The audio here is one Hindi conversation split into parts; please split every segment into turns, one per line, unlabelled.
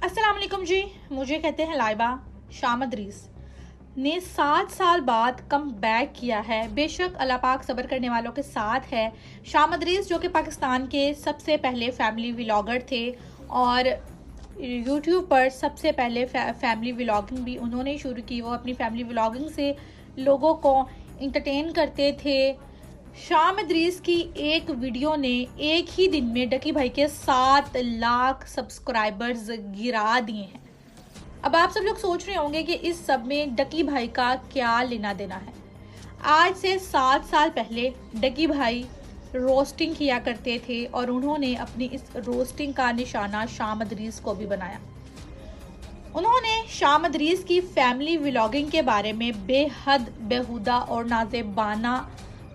अस्सलाम वालेकुम जी। मुझे कहते हैं लाइबा। शाम अदरीस ने 7 साल बाद कम बैक किया है। बेशक अल्लाह पाक सब्र करने वालों के साथ है। शाम अदरीस जो कि पाकिस्तान के सबसे पहले फैमिली व्लॉगर थे और यूट्यूब पर सबसे पहले फैमिली व्लॉगिंग भी उन्होंने शुरू की। वो अपनी फैमिली व्लॉगिंग से लोगों को इंटरटेन करते थे। शाम अदरीस की एक वीडियो ने एक ही दिन में डकी भाई के 7 लाख सब्सक्राइबर्स गिरा दिए हैं। अब आप सब लोग सोच रहे होंगे कि इस सब में डकी भाई का क्या लेना देना है। आज से 7 साल पहले डकी भाई रोस्टिंग किया करते थे और उन्होंने अपनी इस रोस्टिंग का निशाना शाम अदरीस को भी बनाया। उन्होंने शाम अदरीस की फैमिली व्लॉगिंग के बारे में बेहद बेहुदा और नाजेबाना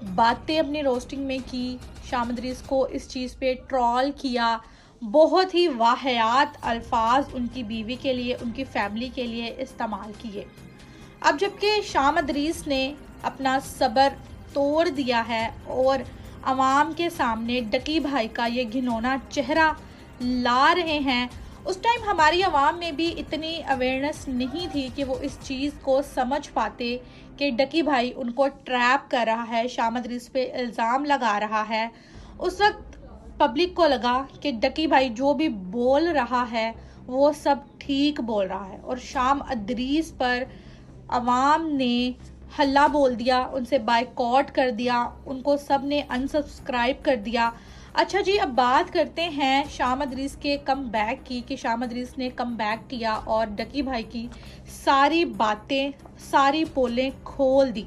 बातें अपनी रोस्टिंग में की। शाम अदरीस को इस चीज़ पे ट्रोल किया। बहुत ही वाहियात अल्फाज उनकी बीवी के लिए, उनकी फैमिली के लिए इस्तेमाल किए। अब जबकि शाम अदरीस ने अपना सब्र तोड़ दिया है और आवाम के सामने डकी भाई का ये घिनौना चेहरा ला रहे हैं, उस टाइम हमारी आवाम में भी इतनी अवेयरनेस नहीं थी कि वो इस चीज़ को समझ पाते कि डकी भाई उनको ट्रैप कर रहा है, शाम अदरीस पे इल्ज़ाम लगा रहा है। उस वक्त पब्लिक को लगा कि डकी भाई जो भी बोल रहा है वो सब ठीक बोल रहा है और शाम अदरीस पर अवाम ने हल्ला बोल दिया, उनसे बायकॉट कर दिया, उनको सब ने अनसब्सक्राइब कर दिया। अच्छा जी, अब बात करते हैं शाम अदरीस के कम बैक की कि शाम अदरीस ने कम बैक किया और डकी भाई की सारी बातें, सारी पोलें खोल दी।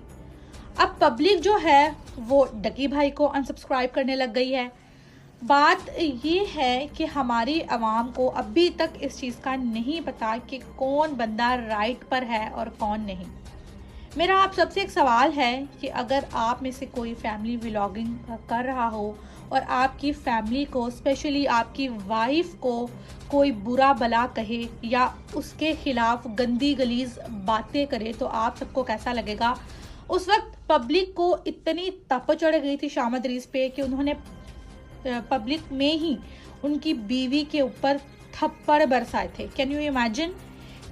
अब पब्लिक जो है वो डकी भाई को अनसब्सक्राइब करने लग गई है। बात ये है कि हमारी आवाम को अभी तक इस चीज़ का नहीं पता कि कौन बंदा राइट पर है और कौन नहीं। मेरा आप सबसे एक सवाल है कि अगर आप में से कोई फैमिली व्लॉगिंग कर रहा हो और आपकी फैमिली को, स्पेशली आपकी वाइफ को कोई बुरा भला कहे या उसके खिलाफ गंदी गलीज बातें करे तो आप सबको कैसा लगेगा। उस वक्त पब्लिक को इतनी तप चढ़ गई थी शाम अदरीस पे कि उन्होंने पब्लिक में ही उनकी बीवी के ऊपर थप्पड़ बरसाए थे। कैन यू इमेजिन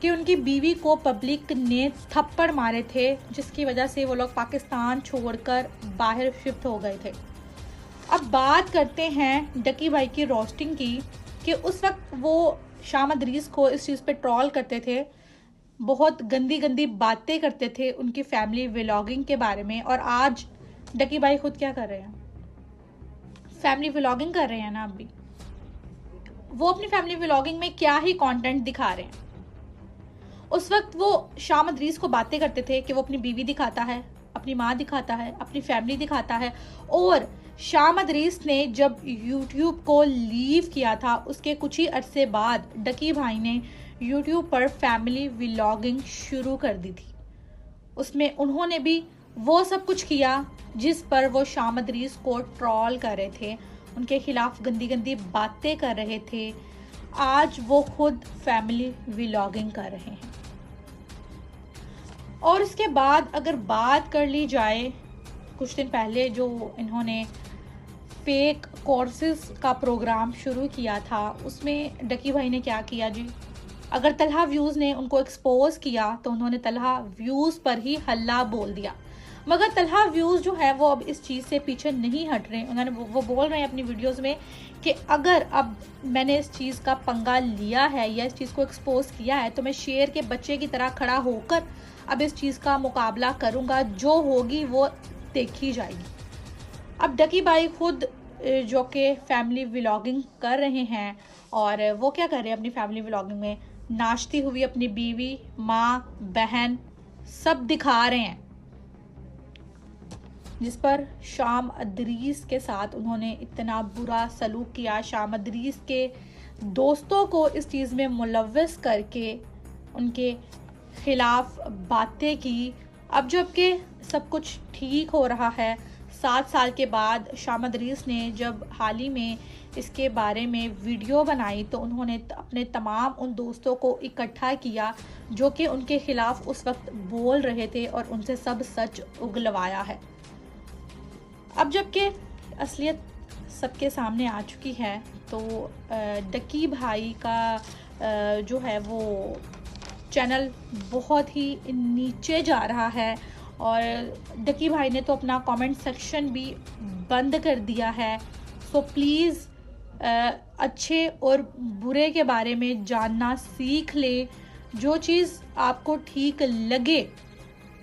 कि उनकी बीवी को पब्लिक ने थप्पड़ मारे थे, जिसकी वजह से वो लोग पाकिस्तान छोड़कर बाहर शिफ्ट हो गए थे। अब बात करते हैं डकी भाई की रोस्टिंग की कि उस वक्त वो शाम अदरीस को इस चीज़ पे ट्रोल करते थे, बहुत गंदी गंदी बातें करते थे उनकी फैमिली व्लॉगिंग के बारे में। और आज डकी भाई खुद क्या कर रहे हैं, फैमिली व्लॉगिंग कर रहे हैं ना। अभी वो अपनी फैमिली व्लॉगिंग में क्या ही कंटेंट दिखा रहे हैं। उस वक्त वो शाम अदरीस को बातें करते थे कि वो अपनी बीवी दिखाता है, अपनी माँ दिखाता है, अपनी फैमिली दिखाता है। और शाम अदरीस ने जब यूट्यूब को लीव किया था उसके कुछ ही अरसे बाद डकी भाई ने यूट्यूब पर फैमिली व्लॉगिंग शुरू कर दी थी। उसमें उन्होंने भी वो सब कुछ किया जिस पर वो शाम अदरीस को ट्रोल कर रहे थे, उनके खिलाफ गंदी गंदी बातें कर रहे थे। आज वो खुद फैमिली व्लॉगिंग कर रहे हैं। और इसके बाद अगर बात कर ली जाए, कुछ दिन पहले जो इन्होंने फेक कोर्सेज का प्रोग्राम शुरू किया था, उसमें डकी भाई ने क्या किया जी। अगर तलहा व्यूज़ ने उनको एक्सपोज किया तो उन्होंने तलहा व्यूज़ पर ही हल्ला बोल दिया। मगर तलहा व्यूज़ जो है वो अब इस चीज़ से पीछे नहीं हट रहे। उन्होंने वो बोल रहे हैं अपनी वीडियोस में कि अगर अब मैंने इस चीज़ का पंगा लिया है या इस चीज़ को एक्सपोज किया है तो मैं शेर के बच्चे की तरह खड़ा होकर अब इस चीज़ का मुकाबला करूँगा, जो होगी वो देखी जाएगी। अब डकी भाई खुद जो कि फैमिली व्लॉगिंग कर रहे हैं और वो क्या कर रहे हैं अपनी फैमिली व्लॉगिंग में, नाचती हुई अपनी बीवी, माँ, बहन सब दिखा रहे हैं, जिस पर शाम अदरीस के साथ उन्होंने इतना बुरा सलूक किया। शाम अदरीस के दोस्तों को इस चीज़ में मुलव्वस करके उनके खिलाफ बातें की। अब जबकि सब कुछ ठीक हो रहा है, 7 साल के बाद शाम अदरीस ने जब हाल ही में इसके बारे में वीडियो बनाई तो उन्होंने अपने तमाम उन दोस्तों को इकट्ठा किया जो कि उनके खिलाफ उस वक्त बोल रहे थे और उनसे सब सच उगलवाया है। अब जबकि असलियत सबके सामने आ चुकी है तो डकी भाई का जो है वो चैनल बहुत ही नीचे जा रहा है और डकी भाई ने तो अपना कमेंट सेक्शन भी बंद कर दिया है। सो प्लीज़ अच्छे और बुरे के बारे में जानना सीख ले। जो चीज़ आपको ठीक लगे,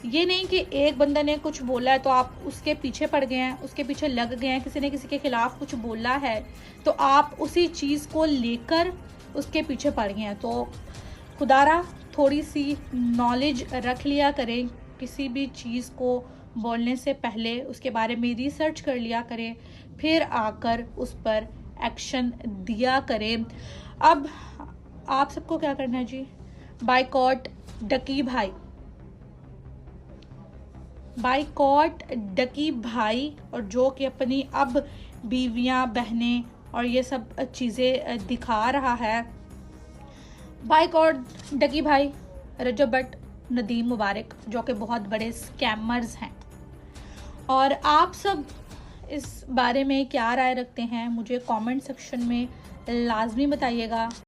ये नहीं कि एक बंदे ने कुछ बोला है तो आप उसके पीछे पड़ गए हैं, उसके पीछे लग गए हैं, किसी ने किसी के खिलाफ कुछ बोला है तो आप उसी चीज़ को लेकर उसके पीछे पड़ गए हैं। तो खुदारा थोड़ी सी नॉलेज रख लिया करें, किसी भी चीज़ को बोलने से पहले उसके बारे में रिसर्च कर लिया करें, फिर आकर उस पर एक्शन दिया करें। अब आप सबको क्या करना है जी, बाइकॉट डकी भाई, बाइकॉट डकी भाई, और जो कि अपनी अब बीवियां बहनें और ये सब चीज़ें दिखा रहा है। बाइकॉट डकी भाई, रजब भट्ट, नदीम मुबारक, जो कि बहुत बड़े स्कैमर्स हैं। और आप सब इस बारे में क्या राय रखते हैं, मुझे कमेंट सेक्शन में लाजमी बताइएगा।